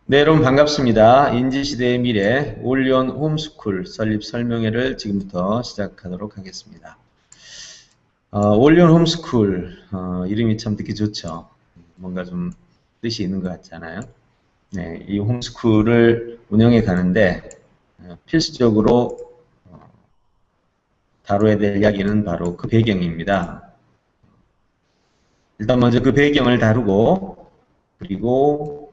네, 여러분 반갑습니다. 인지시대의 미래 올리온 홈스쿨 설립 설명회를 지금부터 시작하도록 하겠습니다. 올리온 홈스쿨 이름이 참 듣기 좋죠. 뭔가 좀 뜻이 있는 것 같잖아요. 네, 이 홈스쿨을 운영해 가는데 필수적으로 다뤄야 될 이야기는 바로 그 배경입니다. 일단 먼저 그 배경을 다루고 그리고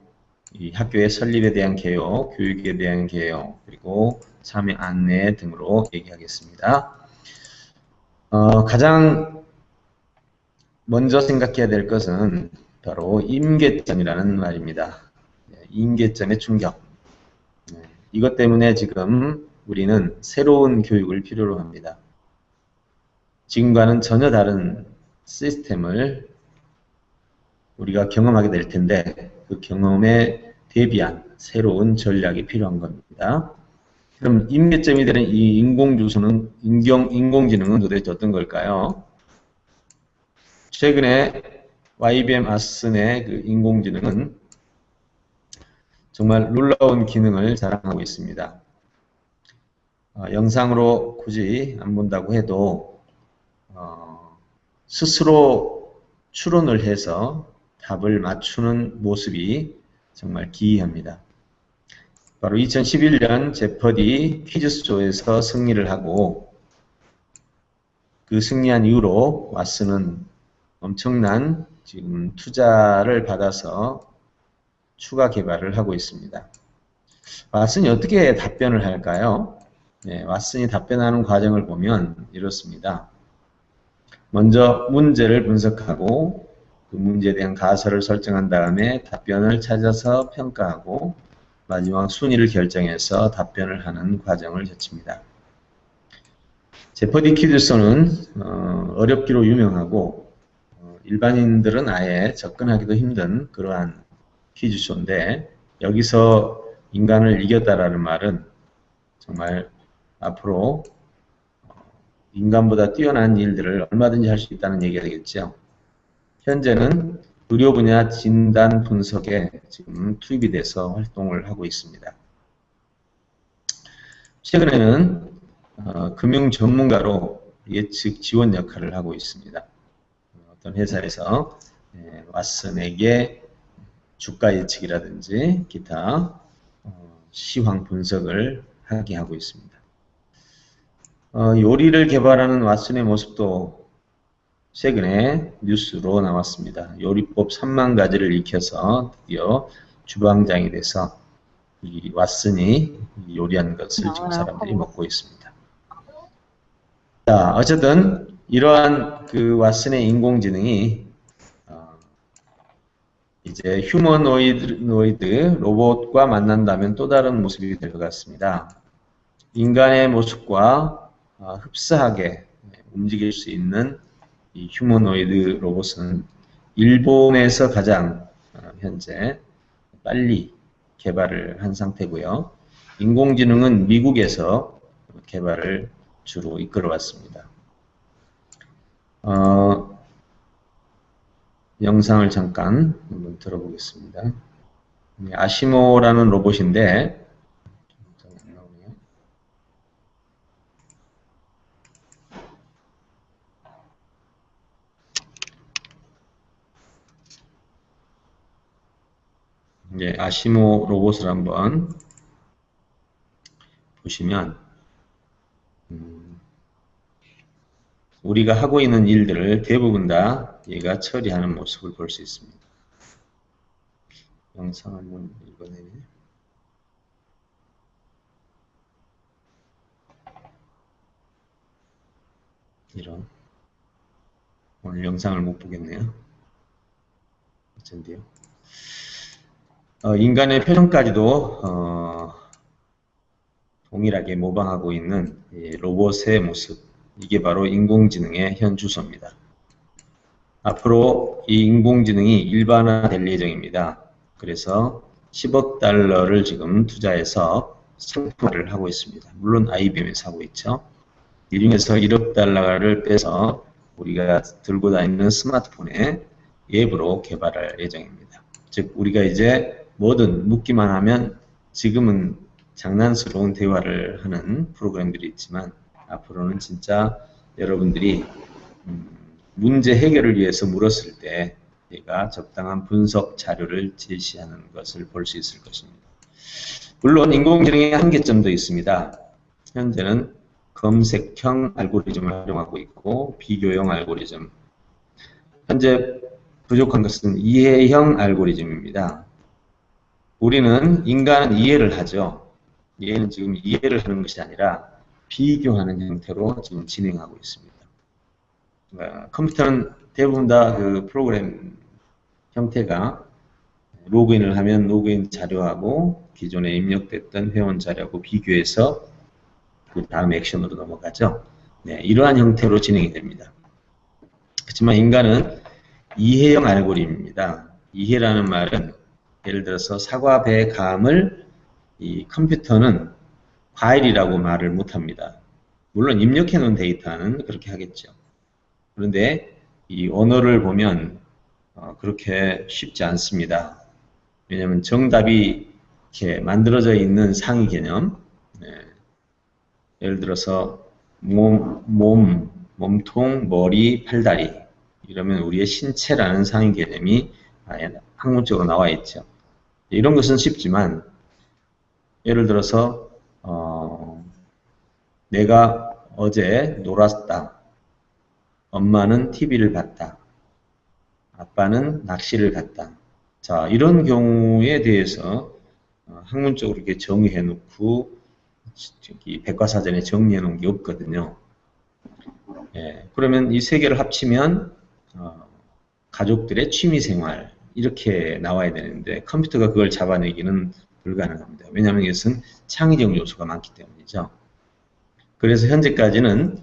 이 학교의 설립에 대한 개요, 교육에 대한 개요, 그리고 참여 안내 등으로 얘기하겠습니다. 가장 먼저 생각해야 될 것은 바로 임계점이라는 말입니다. 임계점의 충격. 이것 때문에 지금 우리는 새로운 교육을 필요로 합니다. 지금과는 전혀 다른 시스템을 우리가 경험하게 될 텐데 그 경험에 대비한 새로운 전략이 필요한 겁니다. 그럼 임계점이 되는 이 인공지능은 도대체 어떤 걸까요? 최근에 IBM 아슨의 그 인공지능은 정말 놀라운 기능을 자랑하고 있습니다. 영상으로 굳이 안 본다고 해도 스스로 추론을 해서 답을 맞추는 모습이 정말 기이합니다. 바로 2011년 제퍼디 퀴즈쇼에서 승리를 하고 그 승리한 이후로 왓슨은 엄청난 지금 투자를 받아서 추가 개발을 하고 있습니다. 왓슨이 어떻게 답변을 할까요? 네, 왓슨이 답변하는 과정을 보면 이렇습니다. 먼저 문제를 분석하고 그 문제에 대한 가설을 설정한 다음에 답변을 찾아서 평가하고 마지막 순위를 결정해서 답변을 하는 과정을 거칩니다. 제퍼디 퀴즈쇼는 어렵기로 유명하고 일반인들은 아예 접근하기도 힘든 그러한 퀴즈쇼인데 여기서 인간을 이겼다라는 말은 정말 앞으로 인간보다 뛰어난 일들을 얼마든지 할 수 있다는 얘기가 되겠죠. 현재는 의료 분야 진단 분석에 지금 투입이 돼서 활동을 하고 있습니다. 최근에는 금융 전문가로 예측 지원 역할을 하고 있습니다. 어떤 회사에서 왓슨에게 주가 예측이라든지 기타 시황 분석을 하게 하고 있습니다. 요리를 개발하는 왓슨의 모습도 최근에 뉴스로 나왔습니다. 요리법 3만 가지를 익혀서 드디어 주방장이 돼서 이 왓슨이 요리한 것을 지금 사람들이 먹고 있습니다. 자, 어쨌든 이러한 그 왓슨의 인공지능이 이제 휴머노이드 로봇과 만난다면 또 다른 모습이 될 것 같습니다. 인간의 모습과 흡사하게 움직일 수 있는 이 휴머노이드 로봇은 일본에서 가장 현재 빨리 개발을 한 상태고요. 인공지능은 미국에서 개발을 주로 이끌어왔습니다. 영상을 잠깐 한번 들어보겠습니다. 아시모라는 로봇인데 아시모 로봇을 한번 보시면 우리가 하고 있는 일들을 대부분 다 얘가 처리하는 모습을 볼 수 있습니다. 영상 한번 읽어내네. 이런 오늘 영상을 못 보겠네요. 어쩐데요? 인간의 표정까지도 동일하게 모방하고 있는 로봇의 모습, 이게 바로 인공지능의 현 주소입니다. 앞으로 이 인공지능이 일반화될 예정입니다. 그래서 10억 달러를 지금 투자해서 상품화를 하고 있습니다. 물론 IBM에서 하고 있죠. 이 중에서 1억 달러를 빼서 우리가 들고 다니는 스마트폰에 앱으로 개발할 예정입니다. 즉 우리가 이제 뭐든 묻기만 하면 지금은 장난스러운 대화를 하는 프로그램들이 있지만 앞으로는 진짜 여러분들이 문제 해결을 위해서 물었을 때 얘가 적당한 분석 자료를 제시하는 것을 볼 수 있을 것입니다. 물론 인공지능의 한계점도 있습니다. 현재는 검색형 알고리즘을 활용하고 있고 비교형 알고리즘. 현재 부족한 것은 이해형 알고리즘입니다. 우리는 인간은 이해를 하죠. 얘는 지금 이해를 하는 것이 아니라 비교하는 형태로 지금 진행하고 있습니다. 컴퓨터는 대부분 다 그 프로그램 형태가 로그인을 하면 로그인 자료하고 기존에 입력됐던 회원 자료하고 비교해서 그 다음 액션으로 넘어가죠. 네, 이러한 형태로 진행이 됩니다. 그렇지만 인간은 이해형 알고리즘입니다. 이해라는 말은 예를 들어서 사과, 배, 감을 이 컴퓨터는 과일이라고 말을 못합니다. 물론 입력해 놓은 데이터는 그렇게 하겠죠. 그런데 이 언어를 보면 그렇게 쉽지 않습니다. 왜냐하면 정답이 이렇게 만들어져 있는 상위 개념, 네. 예를 들어서 몸통, 머리, 팔다리 이러면 우리의 신체라는 상위 개념이 학문적으로 나와 있죠. 이런 것은 쉽지만 예를 들어서 내가 어제 놀았다. 엄마는 TV를 봤다. 아빠는 낚시를 갔다. 자, 이런 경우에 대해서 학문적으로 이렇게 정의해 놓고 백과사전에 정리해 놓은 게 없거든요. 예, 그러면 이 세 개를 합치면 가족들의 취미생활 이렇게 나와야 되는데 컴퓨터가 그걸 잡아내기는 불가능합니다. 왜냐하면 이것은 창의적 요소가 많기 때문이죠. 그래서 현재까지는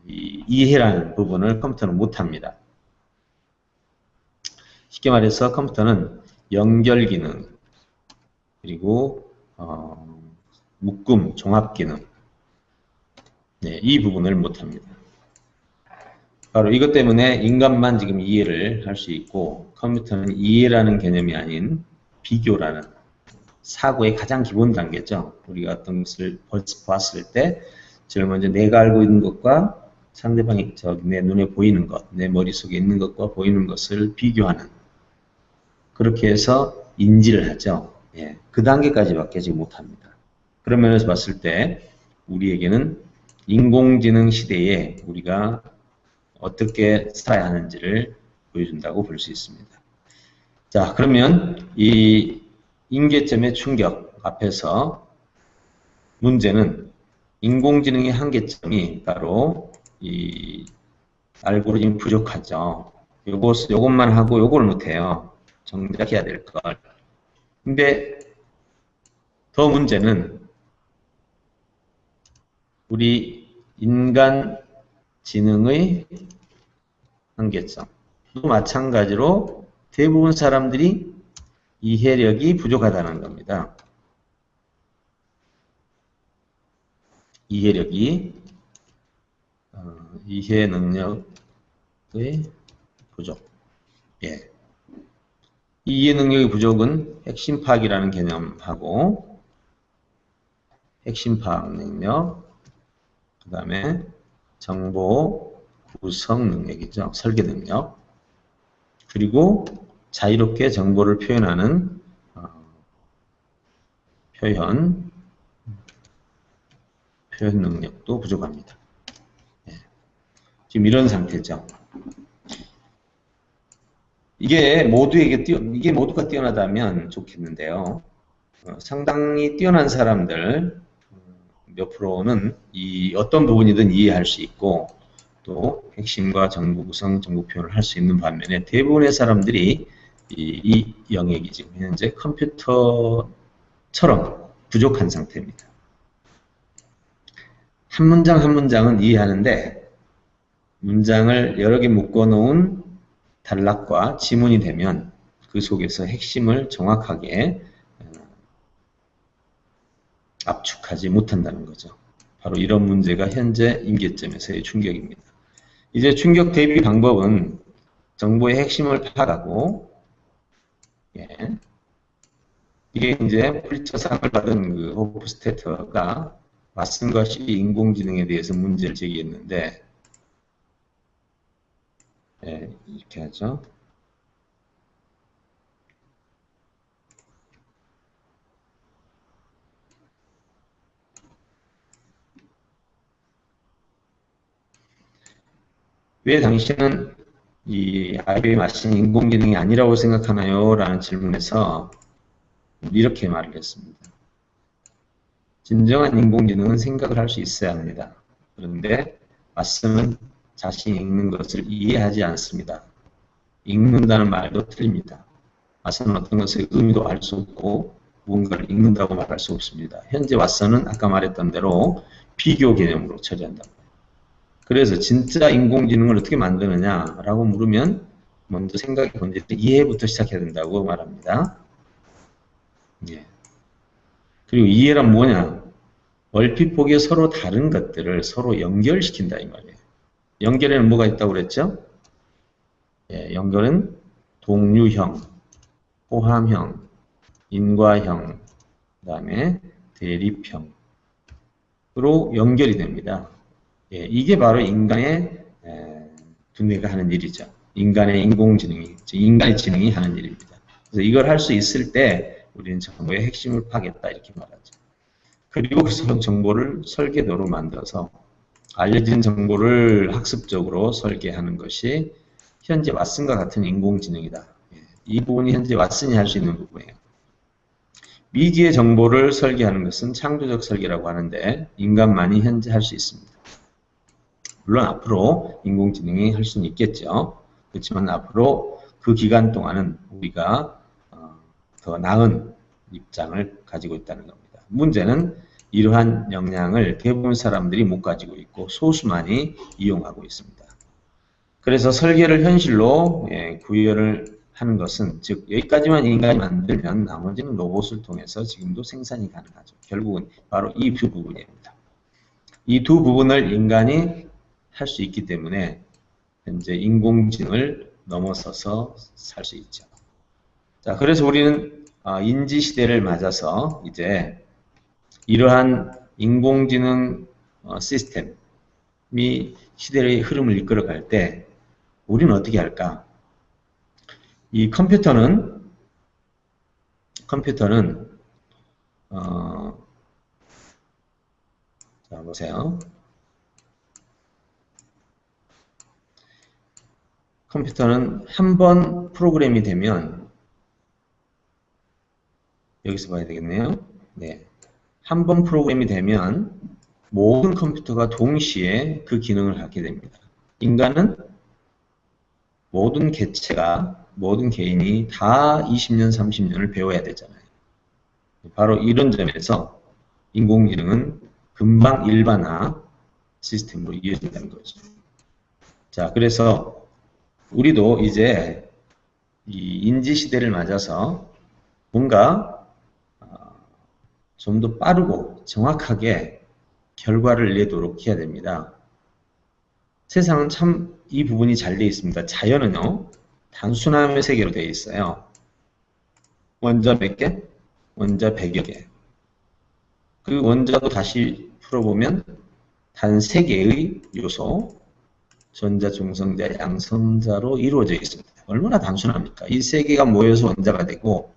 이 이해라는 부분을 컴퓨터는 못합니다. 쉽게 말해서 컴퓨터는 연결 기능 그리고 묶음, 종합 기능 네, 이 부분을 못합니다. 바로 이것 때문에 인간만 지금 이해를 할 수 있고 컴퓨터는 이해라는 개념이 아닌 비교라는 사고의 가장 기본 단계죠. 우리가 어떤 것을 봤을 때 제일 먼저 내가 알고 있는 것과 상대방이 내 눈에 보이는 것, 내 머릿속에 있는 것과 보이는 것을 비교하는 그렇게 해서 인지를 하죠. 예, 그 단계까지밖에 지금 못합니다. 그런 면에서 봤을 때 우리에게는 인공지능 시대에 우리가 어떻게 살아야 하는지를 보여준다고 볼 수 있습니다. 자, 그러면 이 임계점의 충격 앞에서 문제는 인공지능의 한계점이 바로 이 알고리즘 부족하죠. 요것만 하고 요걸 못해요. 정작 해야 될 걸. 근데 더 문제는 우리 인간 지능의 한계점. 또 마찬가지로 대부분 사람들이 이해력이 부족하다는 겁니다. 이해력이 이해 능력의 부족. 예. 이해 능력의 부족은 핵심 파악이라는 개념하고 핵심 파악 능력, 그 다음에 정보 구성 능력이죠. 설계 능력. 그리고 자유롭게 정보를 표현하는 표현 능력도 부족합니다. 예. 지금 이런 상태죠. 이게 모두가 뛰어나다면 좋겠는데요. 상당히 뛰어난 사람들 몇 프로는 어떤 부분이든 이해할 수 있고 또 핵심과 정보 구성, 정보 표현을 할 수 있는 반면에 대부분의 사람들이 이 영역이 지금 현재 컴퓨터처럼 부족한 상태입니다. 한 문장 한 문장은 이해하는데 문장을 여러 개 묶어놓은 단락과 지문이 되면 그 속에서 핵심을 정확하게 압축하지 못한다는 거죠. 바로 이런 문제가 현재 임계점에서의 충격입니다. 이제 충격 대비 방법은 정보의 핵심을 파악하고 이게 이제 퓰리처상을 받은 그 호프스테터가 맞선 것이 인공지능에 대해서 문제를 제기했는데, 예, 이렇게 하죠. 왜 당신은 이 IBM 마신 인공지능이 아니라고 생각하나요? 라는 질문에서 이렇게 말을 했습니다. 진정한 인공지능은 생각을 할 수 있어야 합니다. 그런데 왓슨은 자신이 읽는 것을 이해하지 않습니다. 읽는다는 말도 틀립니다. 왓슨은 어떤 것의 의미도 알 수 없고 무언가를 읽는다고 말할 수 없습니다. 현재 왓슨은 아까 말했던 대로 비교 개념으로 처리한다. 그래서 진짜 인공지능을 어떻게 만드느냐라고 물으면 먼저 생각의 본질을 이해부터 시작해야 된다고 말합니다. 예. 그리고 이해란 뭐냐? 얼핏 보기에 서로 다른 것들을 서로 연결시킨다 이 말이에요. 연결에는 뭐가 있다고 그랬죠? 예, 연결은 동류형, 포함형, 인과형, 그 다음에 대립형으로 연결이 됩니다. 예, 이게 바로 인간의 두뇌가 하는 일이죠. 인간의 인공지능이, 인간의 지능이 하는 일입니다. 그래서 이걸 할 수 있을 때 우리는 정보의 핵심을 파겠다 이렇게 말하죠. 그리고 그 정보를 설계도로 만들어서 알려진 정보를 학습적으로 설계하는 것이 현재 왓슨과 같은 인공지능이다. 이 부분이 현재 왓슨이 할 수 있는 부분이에요. 미지의 정보를 설계하는 것은 창조적 설계라고 하는데 인간만이 현재 할 수 있습니다. 물론 앞으로 인공지능이 할 수는 있겠죠. 그렇지만 앞으로 그 기간 동안은 우리가 더 나은 입장을 가지고 있다는 겁니다. 문제는 이러한 역량을 대부분 사람들이 못 가지고 있고 소수만이 이용하고 있습니다. 그래서 설계를 현실로 구현을 하는 것은 즉 여기까지만 인간이 만들면 나머지는 로봇을 통해서 지금도 생산이 가능하죠. 결국은 바로 이 두 부분입니다. 이 두 부분을 인간이 할 수 있기 때문에 현재 인공지능을 넘어서서 살 수 있죠. 자, 그래서 우리는 인지 시대를 맞아서 이제 이러한 인공지능 시스템이 시대의 흐름을 이끌어갈 때 우리는 어떻게 할까? 이 컴퓨터는 자 보세요. 컴퓨터는 한 번 프로그램이 되면 여기서 봐야 되겠네요. 네. 한 번 프로그램이 되면 모든 컴퓨터가 동시에 그 기능을 갖게 됩니다. 인간은 모든 개체가, 모든 개인이 다 20년, 30년을 배워야 되잖아요. 바로 이런 점에서 인공지능은 금방 일반화 시스템으로 이어진다는 거죠. 자, 그래서 우리도 이제 이 인지시대를 맞아서 뭔가 좀 더 빠르고 정확하게 결과를 내도록 해야 됩니다. 세상은 참 이 부분이 잘 되어 있습니다. 자연은요, 단순함의 세계로 되어 있어요. 원자 몇 개? 원자 100여 개. 그 원자도 다시 풀어보면 단 3개의 요소, 전자, 중성자, 양성자로 이루어져 있습니다. 얼마나 단순합니까? 이 3개가 모여서 원자가 되고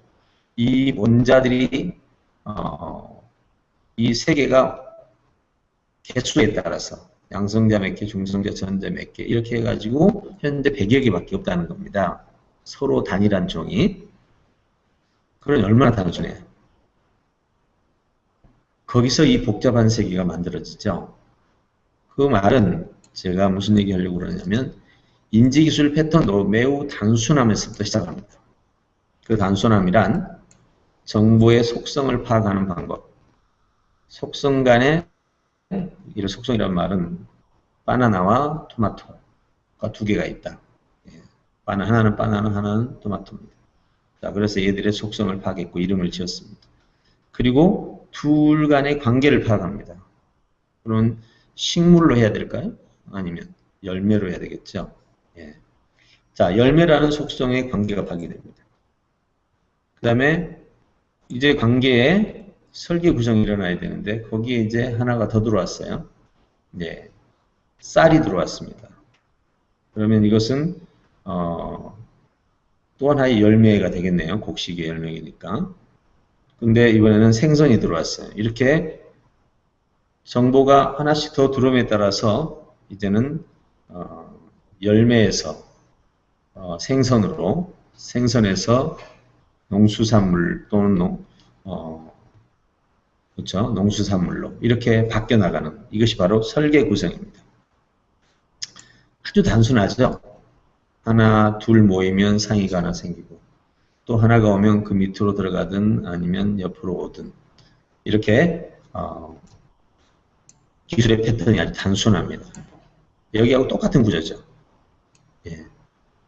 이 원자들이 이 3개가 개수에 따라서 양성자 몇 개, 중성자, 전자 몇 개 이렇게 해가지고 현재 100여 개밖에 없다는 겁니다. 서로 단일한 종이. 그러니 얼마나 단순해요. 거기서 이 복잡한 세계가 만들어지죠. 그 말은 제가 무슨 얘기 하려고 그러냐면 인지기술 패턴도 매우 단순함에서부터 시작합니다. 그 단순함이란 정보의 속성을 파악하는 방법. 속성 간에 이 속성이라는 말은 바나나와 토마토가 2개가 있다. 하나는 바나나, 하나는 토마토입니다. 자, 그래서 얘들의 속성을 파악했고 이름을 지었습니다. 그리고 둘 간의 관계를 파악합니다. 그럼 식물로 해야 될까요? 아니면 열매로 해야 되겠죠. 예. 자, 열매라는 속성의 관계가 파악이 됩니다. 그 다음에 이제 관계에 설계 구성이 일어나야 되는데 거기에 이제 하나가 더 들어왔어요. 네, 쌀이 들어왔습니다. 그러면 이것은 또 하나의 열매가 되겠네요. 곡식의 열매이니까. 근데 이번에는 생선이 들어왔어요. 이렇게 정보가 하나씩 더 들어옴에 따라서 이제는 열매에서 생선으로, 생선에서 농수산물 또는 그렇죠? 농수산물로 이렇게 바뀌어 나가는 이것이 바로 설계 구성입니다. 아주 단순하죠? 하나, 둘 모이면 상위가 하나 생기고 또 하나가 오면 그 밑으로 들어가든 아니면 옆으로 오든 이렇게 기술의 패턴이 아주 단순합니다. 여기하고 똑같은 구조죠. 예.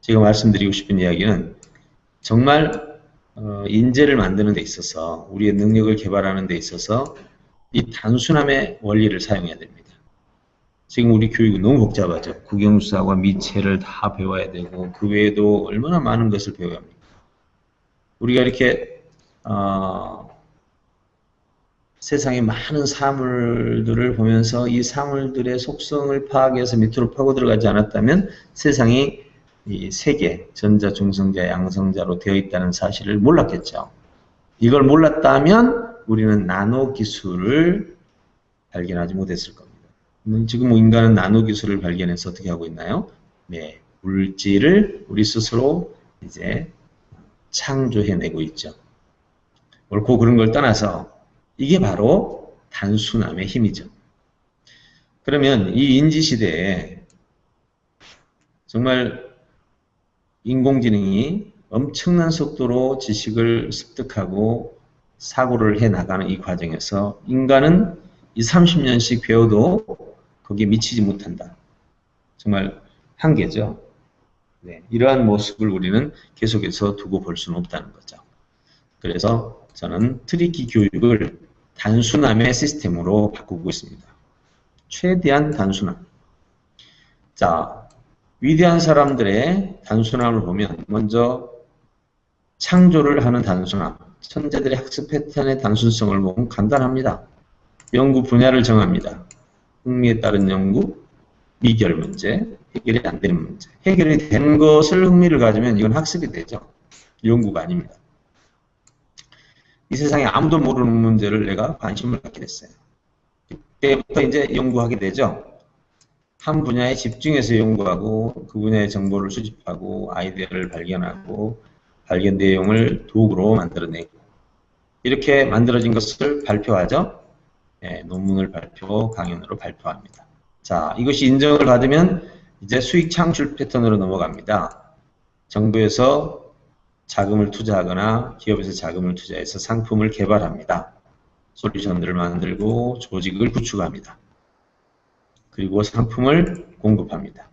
제가 말씀드리고 싶은 이야기는 정말 인재를 만드는 데 있어서 우리의 능력을 개발하는 데 있어서 이 단순함의 원리를 사용해야 됩니다. 지금 우리 교육은 너무 복잡하죠. 국영수사과 미체를 다 배워야 되고 그 외에도 얼마나 많은 것을 배워야 합니까? 우리가 이렇게 세상의 많은 사물들을 보면서 이 사물들의 속성을 파악해서 밑으로 파고 들어가지 않았다면 세상이 이 세계, 전자, 중성자, 양성자로 되어 있다는 사실을 몰랐겠죠. 이걸 몰랐다면 우리는 나노 기술을 발견하지 못했을 겁니다. 지금 인간은 나노 기술을 발견해서 어떻게 하고 있나요? 네, 물질을 우리 스스로 이제 창조해내고 있죠. 옳고 그런 걸 떠나서 이게 바로 단순함의 힘이죠. 그러면 이 인지시대에 정말 인공지능이 엄청난 속도로 지식을 습득하고 사고를 해나가는 이 과정에서 인간은 이 30년씩 배워도 거기에 미치지 못한다. 정말 한계죠. 네, 이러한 모습을 우리는 계속해서 두고 볼 수는 없다는 거죠. 그래서 저는 트리키 교육을 단순함의 시스템으로 바꾸고 있습니다. 최대한 단순함. 자, 위대한 사람들의 단순함을 보면 먼저 창조를 하는 단순함, 천재들의 학습 패턴의 단순성을 보면 간단합니다. 연구 분야를 정합니다. 흥미에 따른 연구, 미결 문제, 해결이 안 되는 문제. 해결이 된 것을 흥미를 가지면 이건 학습이 되죠. 연구가 아닙니다. 이 세상에 아무도 모르는 문제를 내가 관심을 갖게 됐어요. 그때부터 이제 연구하게 되죠. 한 분야에 집중해서 연구하고 그 분야의 정보를 수집하고 아이디어를 발견하고 발견 내용을 도구로 만들어내고 이렇게 만들어진 것을 발표하죠. 네, 논문을 발표, 강연으로 발표합니다. 자, 이것이 인정을 받으면 이제 수익 창출 패턴으로 넘어갑니다. 정부에서 자금을 투자하거나 기업에서 자금을 투자해서 상품을 개발합니다. 솔루션들을 만들고 조직을 구축합니다. 그리고 상품을 공급합니다.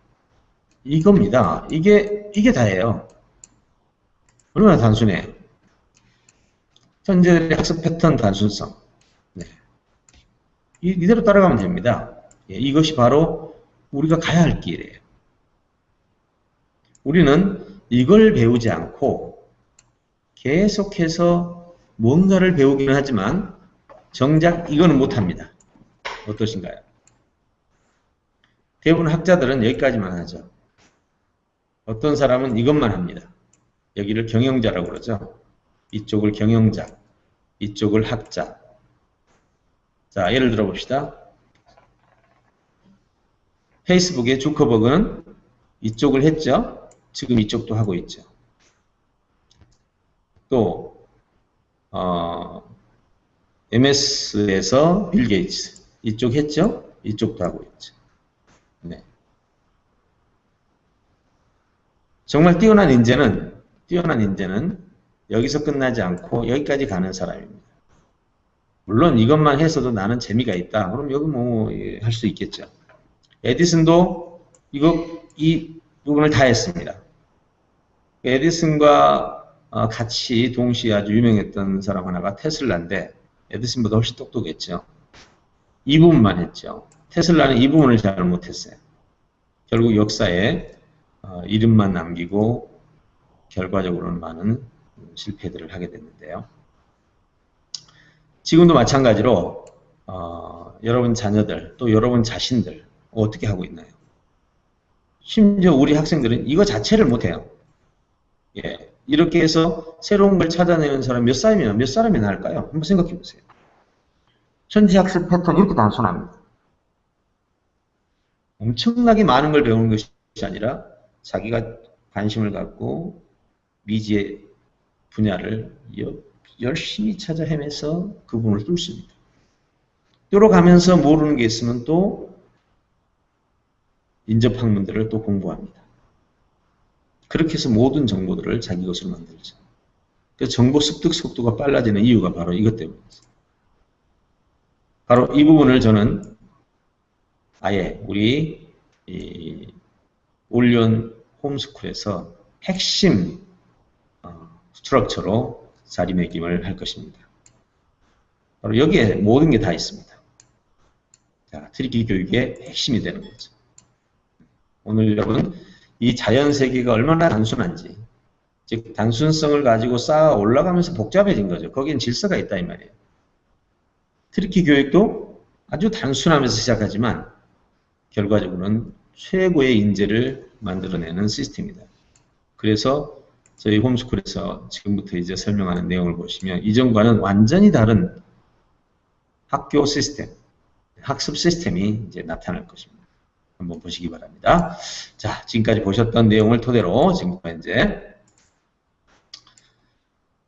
이겁니다. 이게 다예요. 얼마나 단순해요. 천재들의 학습 패턴 단순성. 네. 이대로 따라가면 됩니다. 예, 이것이 바로 우리가 가야 할 길이에요. 우리는 이걸 배우지 않고 계속해서 뭔가를 배우기는 하지만 정작 이거는 못합니다. 어떠신가요? 대부분 학자들은 여기까지만 하죠. 어떤 사람은 이것만 합니다. 여기를 경영자라고 그러죠. 이쪽을 경영자, 이쪽을 학자. 자, 예를 들어 봅시다. 페이스북의 주커버그는 이쪽을 했죠. 지금 이쪽도 하고 있죠. 또 MS에서 빌 게이츠 이쪽 했죠. 이쪽도 하고 있죠. 네. 정말 뛰어난 인재는 여기서 끝나지 않고 여기까지 가는 사람입니다. 물론 이것만 해서도 나는 재미가 있다. 그럼 여기 뭐 할 수 있겠죠. 에디슨도 이 부분을 다 했습니다. 에디슨과 같이 동시에 아주 유명했던 사람 하나가 테슬라인데 에디슨보다 훨씬 똑똑했죠. 이 부분만 했죠. 테슬라는 이 부분을 잘 못했어요. 결국 역사에 이름만 남기고 결과적으로는 많은 실패들을 하게 됐는데요. 지금도 마찬가지로 여러분 자녀들 또 여러분 자신들 어떻게 하고 있나요? 심지어 우리 학생들은 이거 자체를 못해요. 예, 이렇게 해서 새로운 걸 찾아내는 사람 몇 사람이나 할까요? 한번 생각해 보세요. 천지학습 패턴 이렇게 단순합니다. 엄청나게 많은 걸 배우는 것이 아니라 자기가 관심을 갖고 미지의 분야를 열심히 찾아 헤매서 그 부분을 뚫습니다. 뚫어가면서 모르는 게 있으면 또 인접학문들을 또 공부합니다. 그렇게 해서 모든 정보들을 자기 것으로 만들죠. 그래서 정보 습득 속도가 빨라지는 이유가 바로 이것 때문입니다. 바로 이 부분을 저는 아예 우리 올리온 홈스쿨에서 핵심 스트럭처로 자리매김을 할 것입니다. 바로 여기에 모든 게 다 있습니다. 자, 트리키 교육의 핵심이 되는 거죠. 오늘 여러분 이 자연세계가 얼마나 단순한지, 즉 단순성을 가지고 쌓아 올라가면서 복잡해진 거죠. 거기엔 질서가 있다 이 말이에요. 트리키 교육도 아주 단순하면서 시작하지만 결과적으로는 최고의 인재를 만들어내는 시스템이다. 그래서 저희 홈스쿨에서 지금부터 이제 설명하는 내용을 보시면 이전과는 완전히 다른 학교 시스템, 학습 시스템이 이제 나타날 것입니다. 한번 보시기 바랍니다. 자, 지금까지 보셨던 내용을 토대로 지금부터 이제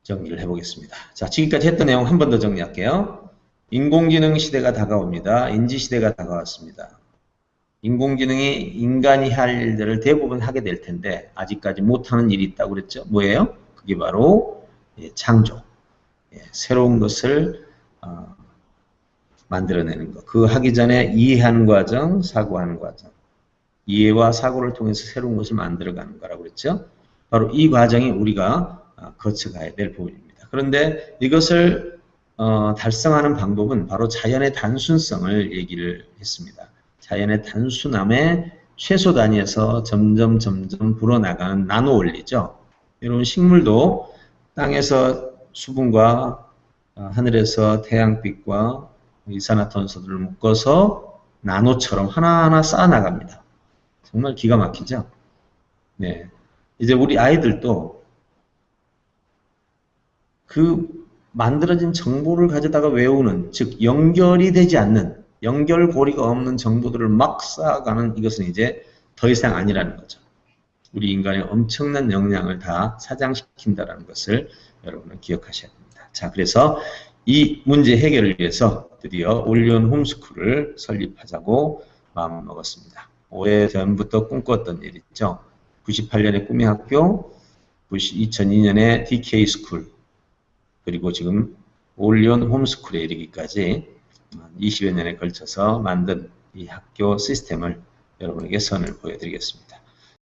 정리를 해보겠습니다. 자, 지금까지 했던 내용 한 번 더 정리할게요. 인공지능 시대가 다가옵니다. 인지시대가 다가왔습니다. 인공지능이 인간이 할 일들을 대부분 하게 될 텐데 아직까지 못하는 일이 있다고 그랬죠. 뭐예요? 그게 바로 창조, 새로운 것을 만들어내는 것. 그 하기 전에 이해하는 과정, 사고하는 과정. 이해와 사고를 통해서 새로운 것을 만들어가는 거라고 그랬죠. 바로 이 과정이 우리가 거쳐가야 될 부분입니다. 그런데 이것을 달성하는 방법은 바로 자연의 단순성을 얘기를 했습니다. 자연의 단순함의 최소 단위에서 점점 불어나가는 나노 원리죠. 여러분 식물도 땅에서 수분과 하늘에서 태양빛과 이산화탄소들을 묶어서 나노처럼 하나하나 쌓아나갑니다. 정말 기가 막히죠? 네. 이제 우리 아이들도 그 만들어진 정보를 가져다가 외우는, 즉 연결이 되지 않는, 연결고리가 없는 정보들을 막 쌓아가는 이것은 이제 더 이상 아니라는 거죠. 우리 인간의 엄청난 역량을 다 사장시킨다는 것을 여러분은 기억하셔야 됩니다. 자, 그래서 이 문제 해결을 위해서 드디어 올리온 홈스쿨을 설립하자고 마음먹었습니다. 5회 전부터 꿈꿨던 일 있죠. 98년에 꿈의 학교, 2002년에 DK 스쿨, 그리고 지금 올리온 홈스쿨에 이르기까지 20여 년에 걸쳐서 만든 이 학교 시스템을 여러분에게 선을 보여드리겠습니다.